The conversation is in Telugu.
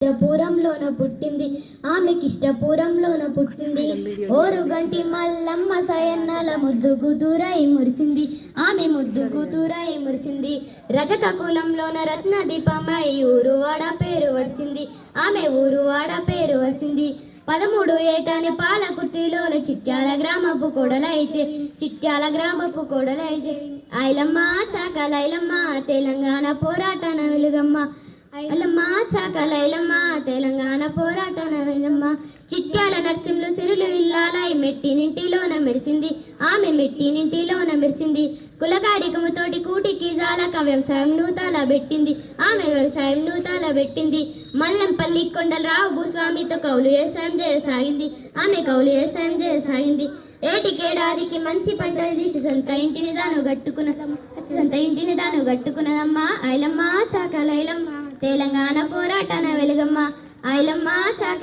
ఇష్టపురంలోన పుట్టింది, ఆమెకిష్టపురంలోన పుట్టింది. ఓరుగంటి మల్లమ్మ సయన్నల ముద్దు కూతురై మురిసింది, ఆమె ముద్దు కూతురై మురిసింది. రజక కులంలోన రత్న దీపమై ఊరువాడ పేరు వడిసింది, ఆమె ఊరువాడ పేరు వడిసింది. 13 ఏటని పాలకుర్తిలోన చిట్యాల గ్రామపు కొడలైచే ఐలమ్మ చాకలైలమ్మ తెలంగాణ పోరాటన వెలుగమ్మ. ఐలమ్మ చాకలైలమ్మ తెలంగాణ పోరాటన వెలుగమ్మ. చిట్యాల నర్సింలు సిరులు ఇల్లాలై మెట్టినింటిలోన మెరిసింది, ఆమె మెట్టినింటిలోన మెరిసింది. కులకారికముతోటి కూటికి జాలక వ్యవసాయం నూతల పెట్టింది, ఆమె వ్యవసాయం నూతల పెట్టింది. మల్లంపల్లి కొండలరావు భూస్వామితో కౌలు వ్యవసాయం చేయసాగింది, ఆమె కౌలు వ్యవసాయం చేయసాగింది. ఏటికేడాదికి మంచి పంటలు తీసి సొంత ఇంటిని దాను గట్టుకున్నదమ్మా. ఐలమ్మ చాకలైలమ్మ తెలంగాణ పోరాటన వెలుగమ్మ. ఐలమ్మ చాక